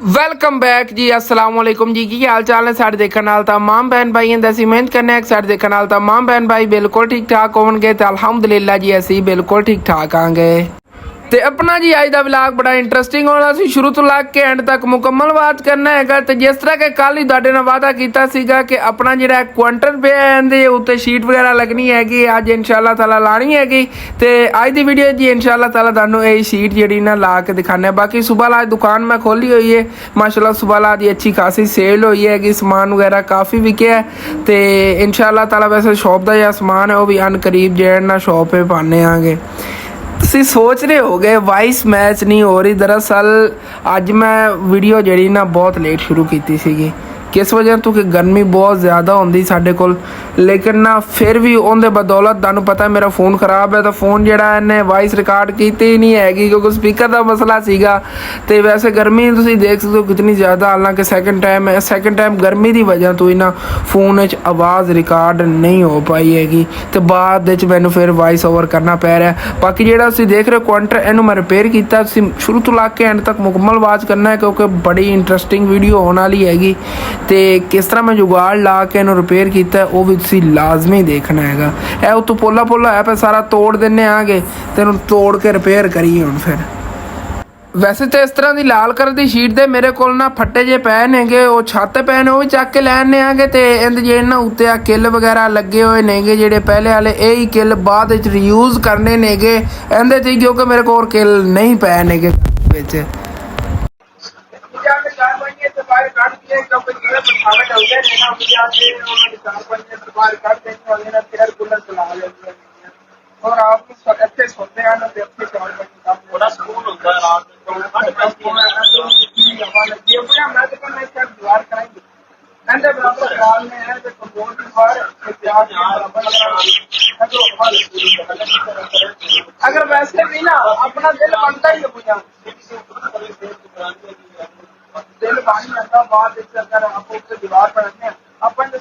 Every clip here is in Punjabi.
ਵੈਲਕਮ ਬੈਕ ਜੀ। अस्सलाम वालेकुम जी। ਕੀ ਹਾਲ ਚਾਲ ਨੇ ਸਾਡੇ ਦੇਖਣ ਨਾਲ तमाम बहन भाइयों ਦਾ। ਅਸੀਂ ਮਿਹਨਤ ਕਰਨੇ ਆ ਸਾਡੇ ਦੇਖਣ ਨਾਲ तमाम बहन भाई ਬਿਲਕੁਲ ਠੀਕ ਠਾਕ ਹੋਣਗੇ ਤੇ ਅਲਹਮਦੁਲਿਲਾ ਜੀ ਅਸੀਂ ਬਿਲਕੁਲ ਠੀਕ ਠਾਕ ਆਂਗੇ। ਤੇ ਆਪਣਾ ਜੀ ਅੱਜ ਦਾ ਵਲੌਗ ਬੜਾ ਇੰਟਰਸਟਿੰਗ ਹੋਣਾ ਸੀ, ਸ਼ੁਰੂ ਤੋਂ ਲੱਗ ਕੇ ਐਂਡ ਤੱਕ ਮੁਕੰਮਲ ਬਾਤ ਕਰਨਾ ਹੈਗਾ। ਤੇ ਜਿਸ ਤਰ੍ਹਾਂ ਕਿ ਕੱਲ ਹੀ ਤੁਹਾਡੇ ਨਾਲ ਵਾਅਦਾ ਕੀਤਾ ਸੀਗਾ ਕਿ ਆਪਣਾ ਜਿਹੜਾ ਕੁਆਂਟਰ ਪਿਆ ਇਹਦੇ ਉੱਤੇ ਸ਼ੀਟ ਵਗੈਰਾ ਲੱਗਣੀ ਹੈਗੀ, ਅੱਜ ਇਨਸ਼ਾਅੱਲਾ ਤਾਲਾ ਲਾਣੀ ਹੈਗੀ। ਤੇ ਅੱਜ ਦੀ ਵੀਡੀਓ ਜੀ ਇਨਸ਼ਾਅੱਲਾ ਤਾਲਾ ਤੁਹਾਨੂੰ ਇਹ ਸ਼ੀਟ ਜਿਹੜੀ ਨਾ ਲਾ ਕੇ ਦਿਖਾਣੇ। ਬਾਕੀ ਸੁਬਹ ਅੱਜ ਦੁਕਾਨ ਮੈਂ ਖੋਲੀ ਹੋਈ ਹੈ ਮਾਸ਼ਾਅੱਲਾ, ਸੁਬਹ ਦੀ ਅੱਛੀ ਖਾਸੀ ਸੇਲ ਹੋਈ ਹੈਗੀ, ਸਮਾਨ ਵਗੈਰਾ ਕਾਫੀ ਵਿਕਿਆ ਤੇ ਇਨਸ਼ਾਅੱਲਾ ਤਾਲਾ ਵੈਸੇ ਸ਼ੌਪ ਦਾ ਜਿਹੜਾ ਸਮਾਨ ਹੈ ਉਹ ਵੀ ਅਨਕਰੀਬ ਜਿਹੜਾ ਨਾ ਸ਼ੌਪ 'ਤੇ ਪਾਉਂਦੇ ਆਂਗੇ। ਤੁਸੀਂ ਸੋਚ ਰਹੇ ਹੋਗੇ ਵਾਇਸ ਮੈਚ ਨਹੀਂ ਹੋ ਰਹੀ, ਦਰਅਸਲ ਅੱਜ ਮੈਂ ਵੀਡੀਓ ਜਿਹੜੀ ਨਾ ਬਹੁਤ ਲੇਟ ਸ਼ੁਰੂ ਕੀਤੀ ਸੀਗੀ। ਕਿਸ ਵਜ੍ਹਾ ਤੋਂ ਕਿ ਗਰਮੀ ਬਹੁਤ ਜ਼ਿਆਦਾ ਹੁੰਦੀ ਸਾਡੇ ਕੋਲ, ਲੇਕਿਨ ਨਾ ਫਿਰ ਵੀ ਉਹਦੇ ਬਦੌਲਤ ਤੁਹਾਨੂੰ ਪਤਾ ਮੇਰਾ ਫ਼ੋਨ ਖ਼ਰਾਬ ਹੈ ਤਾਂ ਫ਼ੋਨ ਜਿਹੜਾ ਇਹਨੇ ਵਾਇਸ ਰਿਕਾਰਡ ਕੀਤੀ ਹੀ ਨਹੀਂ ਹੈਗੀ ਕਿਉਂਕਿ ਸਪੀਕਰ ਦਾ ਮਸਲਾ ਸੀਗਾ। ਤੇ ਵੈਸੇ ਗਰਮੀ ਤੁਸੀਂ ਦੇਖ ਸਕਦੇ ਹੋ ਕਿਤਨੀ ਜ਼ਿਆਦਾ, ਹਾਲਾਂਕਿ ਸੈਕਿੰਡ ਟਾਈਮ ਗਰਮੀ ਦੀ ਵਜ੍ਹਾ ਤੋਂ ਹੀ ਨਾ ਫ਼ੋਨ ਵਿੱਚ ਆਵਾਜ਼ ਰਿਕਾਰਡ ਨਹੀਂ ਹੋ ਪਾਈ ਹੈਗੀ ਤੇ ਬਾਅਦ ਵਿੱਚ ਮੈਨੂੰ ਫਿਰ ਵਾਇਸ ਓਵਰ ਕਰਨਾ ਪੈ ਰਿਹਾ। ਬਾਕੀ ਜਿਹੜਾ ਤੁਸੀਂ ਦੇਖ ਰਹੇ ਹੋ ਕੁਆਂਟਰ, ਇਹਨੂੰ ਮੈਂ ਰਿਪੇਅਰ ਕੀਤਾ। ਤੁਸੀਂ ਸ਼ੁਰੂ ਤੋਂ ਲਾ ਕੇ ਐਂਡ ਤੱਕ ਮੁਕੰਮਲ ਵਾਚ ਕਰਨਾ ਹੈ ਕਿਉਂਕਿ ਬੜੀ ਇੰਟਰਸਟਿੰਗ ਵੀਡੀਓ ਹੋਣ ਵਾਲੀ ਹੈਗੀ। ਤੇ ਕਿਸ ਤਰ੍ਹਾਂ ਮੈਂ ਜੁਗਾੜ ਲਾ ਕੇ ਇਹਨੂੰ ਰਿਪੇਅਰ ਕੀਤਾ ਉਹ ਵੀ ਤੁਸੀਂ ਲਾਜ਼ਮੀ ਦੇਖਣਾ ਹੈਗਾ। ਇਹ ਉੱਤੋਂ ਪੋਲਾ ਹੈ ਪਰ ਸਾਰਾ ਤੋੜ ਦਿੰਦੇ ਆਂਗੇ ਤੇ ਇਹਨੂੰ ਤੋੜ ਕੇ ਰਿਪੇਅਰ ਕਰੀਏ ਹੁਣ ਫਿਰ। ਵੈਸੇ ਤਾਂ ਇਸ ਤਰ੍ਹਾਂ ਦੀ ਲਾਲ ਕਲਰ ਦੀ ਸ਼ੀਟ ਦੇ ਮੇਰੇ ਕੋਲ ਨਾ ਫੱਟੇ ਜੇ ਪਏ ਨੇਗੇ, ਉਹ ਛੱਤ ਤੇ ਪਏ ਨੇ, ਉਹ ਵੀ ਚੱਕ ਕੇ ਲੈਣੇ ਆਂਗੇ। ਤੇ ਇਹਦੇ ਜਿਹੜੇ ਨਾ ਉੱਤੇ ਆ ਕਿੱਲ ਵਗੈਰਾ ਲੱਗੇ ਹੋਏ ਨੇਗੇ ਜਿਹੜੇ ਪਹਿਲੇ ਵਾਲੇ, ਇਹ ਹੀ ਕਿੱਲ ਬਾਅਦ ਵਿੱਚ ਰੀਯੂਜ਼ ਕਰਨੇ ਨੇਗੇ ਇਹਦੇ 'ਚ, ਕਿਉਂਕਿ ਮੇਰੇ ਕੋਲ ਕਿੱਲ ਨਹੀਂ ਪਏ ਨੇਗੇ ਵਿੱਚ। और आप अच्छे सोते हैं ना, अच्छे चावल बड़ा सुकून होता है रात में। दीवार कराएंगे अंदर बराबर ख्याल में है तो दो दीवार अगर वैसे भी ना अपना दिल बनता ही पूजा दिल पानी आता बाद अगर आप दीवार पर रखते हैं अपन जो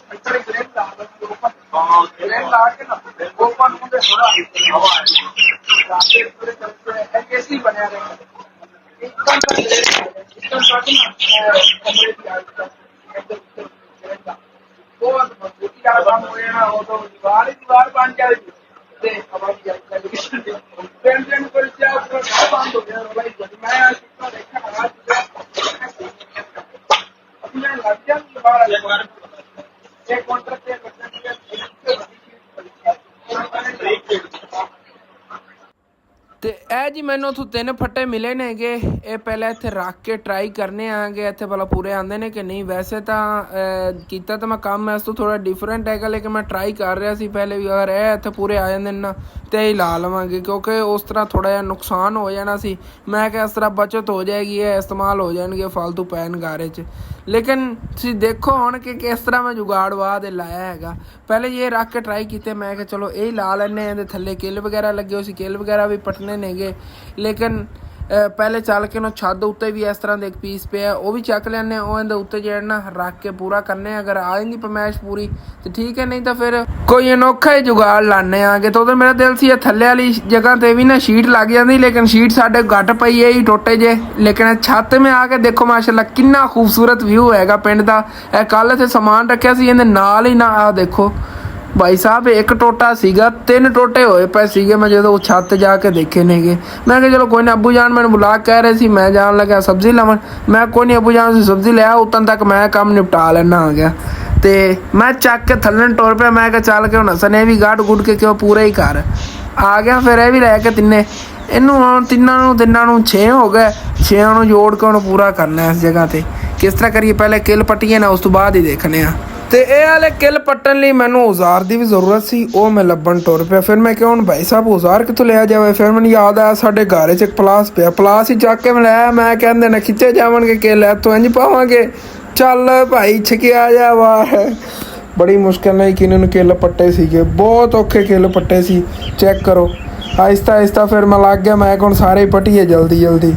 ग्रेन ला के ना ओपन होते थोड़ा हवा ऐसे ही बने रहे एकदम बहुत मजबूती का काम हो रहा हो तो दीवार बन जाएगी हवा की बंद हो गया भाई। मैं देखा अपने लग गया एक कॉन्ट्रैक्ट ਤੇ ਇਹ ਜੀ ਮੈਨੂੰ ਉੱਥੋਂ 3 ਫੱਟੇ ਮਿਲੇ ਨੇਗੇ। ਇਹ ਪਹਿਲਾਂ ਇੱਥੇ ਰੱਖ ਕੇ ਟਰਾਈ ਕਰਨੇ ਆਂਗੇ ਇੱਥੇ ਭਲਾ ਪੂਰੇ ਆਉਂਦੇ ਨੇ ਕਿ ਨਹੀਂ। ਵੈਸੇ ਤਾਂ ਕੀਤਾ ਤਾਂ ਮੈਂ ਕੰਮ ਇਸ ਤੋਂ ਥੋੜ੍ਹਾ ਡਿਫਰੈਂਟ ਹੈਗਾ, ਲੇਕਿਨ ਮੈਂ ਟਰਾਈ ਕਰ ਰਿਹਾ ਸੀ ਪਹਿਲੇ ਵੀ, ਅਗਰ ਇਹ ਇੱਥੇ ਪੂਰੇ ਆ ਜਾਂਦੇ ਨੇ ਨਾ ਤੇ ਹੀ ਲਾ ਲਵਾਂਗੇ ਕਿਉਂਕਿ ਉਸ ਤਰ੍ਹਾਂ ਥੋੜ੍ਹਾ ਜਿਹਾ ਨੁਕਸਾਨ ਹੋ ਜਾਣਾ ਸੀ। ਮੈਂ ਕਿਹਾ ਇਸ ਤਰ੍ਹਾਂ ਬਚਤ ਹੋ ਜਾਏਗੀ, ਇਹ ਇਸਤੇਮਾਲ ਹੋ ਜਾਣਗੇ ਫਾਲਤੂ ਪੈਨ ਗਾਰੇ 'ਚ। ਲੇਕਿਨ ਤੁਸੀਂ ਦੇਖੋ ਹੁਣ ਕਿ ਕਿਸ ਤਰ੍ਹਾਂ ਮੈਂ ਜੁਗਾੜ ਬਾਅਦ ਲਾਇਆ ਹੈਗਾ। ਪਹਿਲੇ ਇਹ ਰੱਖ ਕੇ ਟਰਾਈ ਕੀਤੇ, ਮੈਂ ਕਿਹਾ ਚਲੋ ਇਹ ਲਾ ਲੈਂਦੇ। ਇਹਦੇ ਥੱਲੇ ਕਿੱਲ ਵਗੈਰਾ ਲੱਗੇ ਹੋਏ ਸੀ, ਕਿੱਲ ਵਗੈਰਾ ਵੀ ਪੱਟਣੇ ਨੇਗੇ। ਲੇਕਿਨ ਪਹਿਲੇ ਚੱਲ ਕੇ ਨਾ ਛੱਤ ਉੱਤੇ ਵੀ ਇਸ ਤਰ੍ਹਾਂ ਦੇ ਇੱਕ ਪੀਸ ਪਿਆ ਉਹ ਵੀ ਚੱਕ ਲੈਂਦੇ। ਉਹ ਇਹਦੇ ਉੱਤੇ ਜਿਹੜਾ ਨਾ ਰੱਖ ਕੇ ਪੂਰਾ ਕਰਨੇ, ਅਗਰ ਆ ਜਾਂਦੀ ਪਰਮੈਸ਼ ਪੂਰੀ ਤੇ ਠੀਕ ਹੈ, ਨਹੀਂ ਤਾਂ ਫਿਰ ਕੋਈ ਅਨੋਖਾ ਹੀ ਜੁਗਾੜ ਲਾਣੇ ਆਗੇ। ਤਾਂ ਉਧਰ ਮੇਰਾ ਦਿਲ ਸੀ ਇਹ ਥੱਲੇ ਵਾਲੀ ਜਗ੍ਹਾ ਤੇ ਵੀ ਨਾ ਸ਼ੀਟ ਲੱਗ ਜਾਂਦੀ, ਲੇਕਿਨ ਸ਼ੀਟ ਸਾਡੇ ਘੱਟ ਪਈ ਹੈ ਹੀ ਟੁੱਟੇ ਜੇ। ਲੇਕਿਨ ਛੱਤ ਮੇ ਆ ਕੇ ਦੇਖੋ ਮਾਸ਼ਾਅੱਲਾ ਕਿੰਨਾ ਖੂਬਸੂਰਤ ਵਿਊ ਹੈਗਾ ਪਿੰਡ ਦਾ। ਇਹ ਕੱਲ੍ਹ ਇੱਥੇ ਸਮਾਨ ਰੱਖਿਆ ਸੀ ਇਹਦੇ ਨਾਲ ਹੀ ਨਾ ਆ ਦੇਖੋ ਭਾਈ ਸਾਹਿਬ, ਇੱਕ ਟੋਟਾ ਸੀਗਾ, 3 ਟੋਟੇ ਹੋਏ ਪਏ ਸੀਗੇ। ਮੈਂ ਜਦੋਂ ਛੱਤ ਜਾ ਕੇ ਦੇਖੇ ਨੇਗੇ, ਮੈਂ ਕਿਹਾ ਚਲੋ ਕੋਈ ਨਾ। ਅੱਬੂ ਜਾਨ ਮੈਨੂੰ ਬੁਲਾ ਕਹਿ ਰਹੇ ਸੀ, ਮੈਂ ਜਾਣ ਲੱਗਿਆ ਸਬਜ਼ੀ ਲਾਵਣ। ਮੈਂ ਕੋਈ ਨਹੀਂ, ਅੱਬੂ ਜਾਨ ਸੀ ਸਬਜ਼ੀ ਲਿਆ, ਉਤਨ ਤੱਕ ਮੈਂ ਕੰਮ ਨਿਪਟਾ ਲੈਣਾ ਆ ਗਿਆ। ਤੇ ਮੈਂ ਚੱਕ ਕੇ ਥੱਲੇ ਟੁਰ ਪਿਆ। ਮੈਂ ਕਿਹਾ ਚੱਲ ਕੇ ਹੁਣ ਹਸਨ ਵੀ ਗਾੜ ਗੁੱਡ ਕੇ ਕਿਉਂ ਪੂਰਾ ਹੀ ਕਰ ਆ ਗਿਆ। ਫਿਰ ਇਹ ਵੀ ਲੈ ਕੇ ਤਿੰਨੇ ਇਹਨੂੰ ਹੁਣ ਤਿੰਨਾਂ ਨੂੰ 6 ਹੋ ਗਏ। 6 ਨੂੰ ਜੋੜ ਕੇ ਹੁਣ ਪੂਰਾ ਕਰਨਾ ਇਸ ਜਗ੍ਹਾ 'ਤੇ। ਕਿਸ ਤਰ੍ਹਾਂ ਕਰੀਏ, ਪਹਿਲੇ ਕਿੱਲ ਪੱਟੀਏ ਨਾ, ਉਸ ਤੋਂ ਬਾਅਦ ਹੀ ਦੇਖਣੇ ਆ। ਤੇ ਇਹ ਵਾਲੇ ਕਿੱਲ ਪੱਟਣ ਲਈ ਮੈਨੂੰ ਔਜ਼ਾਰ ਦੀ ਵੀ ਜ਼ਰੂਰਤ ਸੀ, ਉਹ ਮੈਂ ਲੱਭਣ ਟੁਰ ਪਿਆ। ਫਿਰ ਮੈਂ ਕਿਹਾ ਹੁਣ ਭਾਈ ਸਾਹਿਬ ਔਜ਼ਾਰ ਕਿੱਥੋਂ ਲਿਆ ਜਾਵੇ। ਫਿਰ ਮੈਨੂੰ ਯਾਦ ਆਇਆ ਸਾਡੇ ਘਰ 'ਚ ਇੱਕ ਪਲਾਸ ਪਿਆ, ਪਲਾਸ ਹੀ ਚੱਕ ਕੇ ਮੈਂ ਲਿਆ। ਮੈਂ ਕਹਿੰਦੇ ਨੇ ਖਿੱਚੇ ਜਾਵਣਗੇ ਕਿੱਲ, ਇੱਥੋਂ ਇੰਝ ਪਾਵਾਂਗੇ। ਚੱਲ ਭਾਈ ਛਕਿਆ ਜਾ ਵਾਹ। ਬੜੀ ਮੁਸ਼ਕਿਲ ਨਾਲ ਕਿਹਨਾਂ ਨੂੰ ਕਿੱਲ ਪੱਟੇ ਸੀਗੇ, ਬਹੁਤ ਔਖੇ ਕਿੱਲ ਪੱਟੇ ਸੀ। ਚੈੱਕ ਕਰੋ ਆਹਿਸਤਾ ਆਹਿਸਤਾ ਫਿਰ ਮੈਂ ਲੱਗ ਗਿਆ। ਮੈਂ ਹੁਣ ਸਾਰੇ ਪੱਟੀਏ ਜਲਦੀ।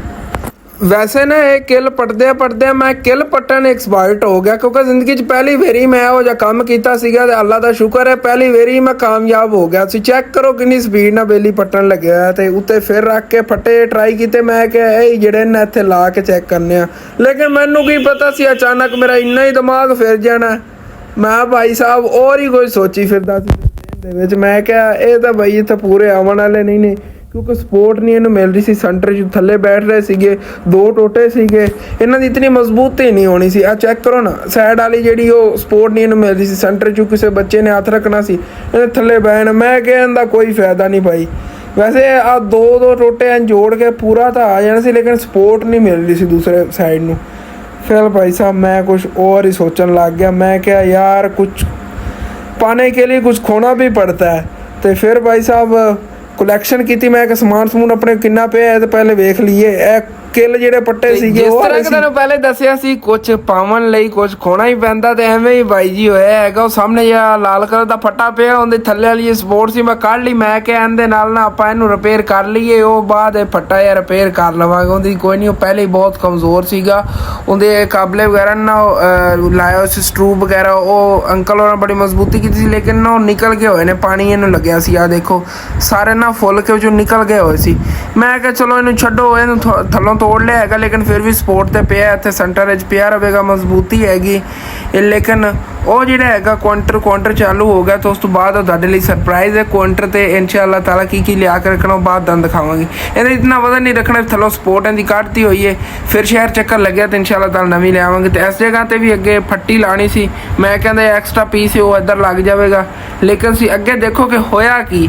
ਵੈਸੇ ਨਾ ਇਹ ਕਿੱਲ ਪਟਦਿਆਂ ਮੈਂ ਕਿੱਲ ਪੱਟਣ ਐਕਸਪਰਟ ਹੋ ਗਿਆ, ਕਿਉਂਕਿ ਜ਼ਿੰਦਗੀ 'ਚ ਪਹਿਲੀ ਵਾਰੀ ਮੈਂ ਉਹ ਜਿਹਾ ਕੰਮ ਕੀਤਾ ਸੀਗਾ ਤੇ ਅੱਲਾ ਦਾ ਸ਼ੁਕਰ ਹੈ ਪਹਿਲੀ ਵਾਰੀ ਮੈਂ ਕਾਮਯਾਬ ਹੋ ਗਿਆ ਸੀ। ਚੈੱਕ ਕਰੋ ਕਿੰਨੀ ਸਪੀਡ ਨਾਲ ਬੇਲੀ ਪੱਟਣ ਲੱਗਿਆ ਤੇ ਉੱਤੇ ਫਿਰ ਰੱਖ ਕੇ ਫੱਟੇ ਟਰਾਈ ਕੀਤੇ। ਮੈਂ ਕਿਹਾ ਇਹ ਜਿਹੜੇ ਨੇ ਇੱਥੇ ਲਾ ਕੇ ਚੈੱਕ ਕਰਨੇ ਆ, ਲੇਕਿਨ ਮੈਨੂੰ ਕੀ ਪਤਾ ਸੀ ਅਚਾਨਕ ਮੇਰਾ ਇੰਨਾ ਹੀ ਦਿਮਾਗ ਫਿਰ ਜਾਣਾ। ਮੈਂ ਭਾਈ ਸਾਹਿਬ ਹੋਰ ਹੀ ਕੁਝ ਸੋਚੀ ਫਿਰਦਾ ਸੀ ਦੇ ਵਿੱਚ। ਮੈਂ ਕਿਹਾ ਇਹ ਤਾਂ ਬਈ ਇੱਥੇ ਪੂਰੇ ਆਉਣ ਵਾਲੇ ਨਹੀਂ ਨੇ, ਕਿਉਂਕਿ ਸਪੋਰਟ ਨਹੀਂ ਇਹਨੂੰ ਮਿਲ ਰਹੀ ਸੀ। ਸੈਂਟਰ 'ਚ ਥੱਲੇ ਬੈਠ ਰਹੇ ਸੀਗੇ, 2 ਟੋਟੇ ਸੀਗੇ, ਇਹਨਾਂ ਦੀ ਇਤਨੀ ਮਜ਼ਬੂਤੀ ਨਹੀਂ ਹੋਣੀ ਸੀ। ਆ ਚੈੱਕ ਕਰੋ ਨਾ, ਸਾਈਡ ਵਾਲੀ ਜਿਹੜੀ ਉਹ ਸਪੋਰਟ ਨਹੀਂ ਇਹਨੂੰ ਮਿਲ ਰਹੀ ਸੀ। ਸੈਂਟਰ 'ਚ ਕਿਸੇ ਬੱਚੇ ਨੇ ਹੱਥ ਰੱਖਣਾ ਸੀ, ਇਹਨੇ ਥੱਲੇ ਬਹਿਣ। ਮੈਂ ਕਿਹਾ ਇਹਦਾ ਕੋਈ ਫਾਇਦਾ ਨਹੀਂ ਭਾਈ। ਵੈਸੇ ਆ 2 ਟੋਟੇ ਐਂ ਜੋੜ ਕੇ ਪੂਰਾ ਤਾਂ ਆ ਜਾਣਾ ਸੀ, ਲੇਕਿਨ ਸਪੋਰਟ ਨਹੀਂ ਮਿਲ ਰਹੀ ਸੀ ਦੂਸਰੇ ਸਾਈਡ ਨੂੰ। ਫਿਰ ਭਾਈ ਸਾਹਿਬ मैं कुछ और ही सोचने लग गया। मैं क्या यार कुछ पाने के लिए कुछ खोना भी पड़ता है। तो फिर भाई साहब कलैक्शन की मैं समान समून अपने किन्ना पे है तो पहले वेख लीए। ਕਿੱਲ ਜਿਹੜੇ ਪੱਟੇ ਸੀਗੇ ਜਿਸ ਤਰ੍ਹਾਂ ਕਿ ਤੁਹਾਨੂੰ ਪਹਿਲੇ ਦੱਸਿਆ ਸੀ ਕੁਝ ਪਾਵਨ ਲਈ ਕੁਝ ਖੋਣਾ ਹੀ ਪੈਂਦਾ, ਤੇ ਐਵੇਂ ਹੀ ਬਾਈ ਜੀ ਹੋਇਆ ਹੈਗਾ। ਉਹ ਸਾਹਮਣੇ ਜਿਹੜਾ ਲਾਲ ਕਲਰ ਦਾ ਫੱਟਾ ਪਿਆ ਉਹਦੇ ਥੱਲੇ ਵਾਲੀ ਸਪੋਰਟ ਸੀ, ਮੈਂ ਕੱਢ ਲਈ। ਮੈਂ ਕਿਹਾ ਇਹਦੇ ਨਾਲ ਨਾ ਆਪਾਂ ਇਹਨੂੰ ਰਿਪੇਅਰ ਕਰ ਲਈਏ, ਉਹ ਬਾਅਦ ਇਹ ਫੱਟਾ ਯਾਰ ਰਿਪੇਅਰ ਕਰ ਲਵਾਂਗੇ। ਉਹਦੀ ਕੋਈ ਨਹੀਂ, ਉਹ ਪਹਿਲੇ ਹੀ ਬਹੁਤ ਕਮਜ਼ੋਰ ਸੀਗਾ। ਉਹਦੇ ਕਾਬਲੇ ਵਗੈਰਾ ਨਾ ਲਾਇਆ ਸੀ ਸਕਰੂ ਵਗੈਰਾ, ਉਹ ਅੰਕਲ ਹੋਰਾਂ ਬੜੀ ਮਜ਼ਬੂਤੀ ਕੀਤੀ ਸੀ, ਲੇਕਿਨ ਨਾ ਉਹ ਨਿਕਲ ਗਏ ਹੋਏ ਨੇ। ਪਾਣੀ ਇਹਨੂੰ ਲੱਗਿਆ ਸੀ, ਆ ਦੇਖੋ ਸਾਰੇ ਨਾ ਫੁੱਲ ਕੇ ਵਿੱਚੋਂ ਨਿਕਲ ਗਏ ਹੋਏ ਸੀ। ਮੈਂ ਕਿਹਾ ਚਲੋ ਇਹਨੂੰ ਛੱਡੋ, ਇਹਨੂੰ ਥੱਲੋਂ ਤੋੜ ਲਿਆ ਹੈਗਾ, ਲੇਕਿਨ ਫਿਰ ਵੀ ਸਪੋਰਟ ਤੇ ਪਿਆ, ਇੱਥੇ ਸੈਂਟਰ ਵਿੱਚ ਪਿਆ ਰਹੇਗਾ, ਮਜ਼ਬੂਤੀ ਹੈਗੀ। ਲੇਕਿਨ ਉਹ ਜਿਹੜਾ ਹੈਗਾ ਕੁਆਂਟਰ ਚਾਲੂ ਹੋ ਗਿਆ, ਤਾਂ ਉਸ ਤੋਂ ਬਾਅਦ ਉਹ ਤੁਹਾਡੇ ਲਈ ਸਰਪ੍ਰਾਈਜ਼ ਹੈ। ਕੁਆਂਟਰ ਤੇ ਇਨਸ਼ਾਅੱਲਾ ਤਾਲਾ ਕੀ ਲਿਆ ਕੇ ਰੱਖਣਾ ਉਹ ਬਾਅਦ ਤੁਹਾਨੂੰ ਦਿਖਾਵਾਂਗੇ। ਇਹਦੇ ਇਤਨਾ ਵਜ਼ਨ ਨਹੀਂ ਰੱਖਣਾ, ਥੱਲੋਂ ਸਪੋਰਟ ਇਹਦੀ ਕੱਢਤੀ ਹੋਈ ਹੈ। ਫਿਰ ਸ਼ਹਿਰ ਚੱਕਰ ਲੱਗਿਆ ਤਾਂ ਇਨਸ਼ਾਅੱਲਾ ਤਾਲਾ ਨਵੀਂ ਲਿਆਵਾਂਗੇ। ਤੇ ਇਸ ਜਗ੍ਹਾ ਤੇ ਵੀ ਅੱਗੇ ਫੱਟੀ ਲਾਣੀ ਸੀ, ਮੈਂ ਕਹਿੰਦਾ ਐਕਸਟਰਾ ਪੀਸ ਹੈ ਉਹ ਇੱਧਰ ਲੱਗ ਜਾਵੇਗਾ। ਲੇਕਿਨ ਸੀ ਅੱਗੇ ਦੇਖੋ ਕਿ ਹੋਇਆ ਕੀ।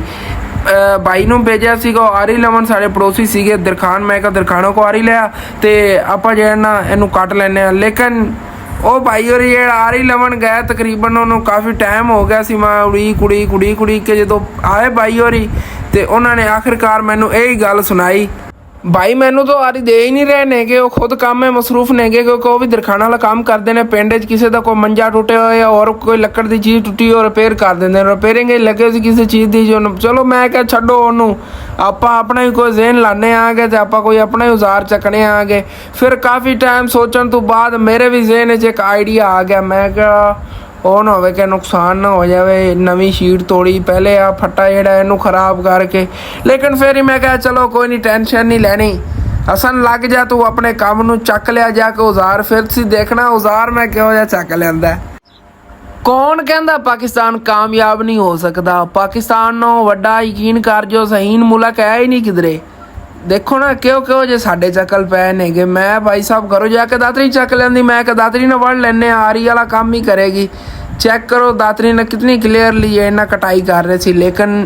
ਬਾਈ ਨੂੰ ਭੇਜਿਆ ਸੀਗਾ, ਉਹ ਆਰੀ ਲਵਨ ਸਾਡੇ ਪੜੋਸੀ ਸੀਗੇ ਦਰਖਾਨ। ਮੈਂ ਕਿਹਾ ਦਰਖਾਨੋਂ ਕੋ ਆਰੀ ਲਿਆ ਤੇ ਆਪਾਂ ਜਿਹੜਾ ਨਾ ਇਹਨੂੰ ਕੱਟ ਲੈਂਦੇ ਹਾਂ। ਲੇਕਿਨ ਉਹ ਭਾਈ ਹੋਰੀ ਜਿਹੜਾ ਆਰੀ ਲਵਨ ਗਏ, ਤਕਰੀਬਨ ਉਹਨੂੰ ਕਾਫੀ ਟਾਈਮ ਹੋ ਗਿਆ ਸੀ। ਮੈਂ ਕੁੜੀ ਕੇ ਜਦੋਂ ਆਏ ਬਾਈ ਹੋਰੀ, ਤੇ ਉਹਨਾਂ ਨੇ ਆਖਿਰਕਾਰ ਮੈਨੂੰ ਇਹ ਹੀ ਗੱਲ ਸੁਣਾਈ, भाई मैनू तो आरी दे ही नहीं रहे नेगे, वो खुद काम में मसरूफ नेगे, क्योंकि वो भी दरखाना वाला काम करते हैं। पिंड किसी का कोई मंजा टुटे हो या और कोई लकड़ की चीज़ टुटी हो रिपेयर कर देंगे, रिपेयरिंग लगे किसी चीज़ की जो। चलो मैं क्या छड्डो ओनू, ਆਪਾਂ ਆਪਣਾ ਹੀ ਕੋਈ ਜ਼ੇਨ ਲਾਣੇ ਆਗੇ ਤੇ ਆਪਾਂ ਕੋਈ ਆਪਣਾ ਹੀ ਔਜ਼ਾਰ ਚੱਕਣੇ ਆਗੇ। ਫਿਰ ਕਾਫੀ ਟਾਈਮ ਸੋਚਣ ਤੋਂ ਬਾਅਦ ਮੇਰੇ ਵੀ ਜ਼ੇਨ 'ਚ ਇੱਕ ਆਈਡੀਆ ਆ ਗਿਆ। ਮੈਂ ਕਿਹਾ ਉਹ ਨਾ ਹੋਵੇ ਕਿ ਨੁਕਸਾਨ ਨਾ ਹੋ ਜਾਵੇ, ਨਵੀਂ ਸ਼ੀਟ ਤੋੜੀ ਪਹਿਲੇ ਆ ਫੱਟਾ ਜਿਹੜਾ ਇਹਨੂੰ ਖਰਾਬ ਕਰਕੇ। ਲੇਕਿਨ ਫਿਰ ਹੀ ਮੈਂ ਕਿਹਾ ਚਲੋ ਕੋਈ ਨਹੀਂ, ਟੈਨਸ਼ਨ ਨਹੀਂ ਲੈਣੀ, ਹਸਨ ਲੱਗ ਜਾ ਤੂੰ ਆਪਣੇ ਕੰਮ ਨੂੰ, ਚੱਕ ਲਿਆ ਜਾ ਕੇ ਔਜ਼ਾਰ। ਫਿਰ ਤੁਸੀਂ ਦੇਖਣਾ ਔਜ਼ਾਰ ਮੈਂ ਕਿਹੋ ਜਿਹਾ ਚੱਕ ਲਿਆਂਦਾ। ਕੌਣ ਕਹਿੰਦਾ ਪਾਕਿਸਤਾਨ ਕਾਮਯਾਬ ਨਹੀਂ ਹੋ ਸਕਦਾ? ਪਾਕਿਸਤਾਨ ਨੂੰ ਵੱਡਾ ਯਕੀਨ ਕਰ ਜੋ ਸਹੀਨ ਮੁਲਕ ਹੈ ਹੀ ਨਹੀਂ ਕਿਧਰੇ। ਦੇਖੋ ਨਾ ਕਿਉਂ ਜੇ ਸਾਡੇ ਚੱਕਲ ਪਏ ਨੇਗੇ। ਮੈਂ ਭਾਈ ਸਾਹਿਬ ਘਰੋਂ ਜਾ ਕੇ ਦਾਤਰੀ ਚੱਕ ਲੈਂਦੀ, ਮੈਂ ਕਿ ਦਾਤਰੀ ਨਾਲ ਵੜ ਲੈਂਦੇ ਆਰੀ ਵਾਲਾ ਕੰਮ ਹੀ ਕਰੇਗੀ। ਚੈੱਕ ਕਰੋ ਦਾਤਰੀ ਨਾਲ ਕਿਤਨੀ ਕਲੀਅਰਲੀ ਇਹਨਾਂ ਕਟਾਈ ਕਰ ਰਹੇ ਸੀ। ਲੇਕਿਨ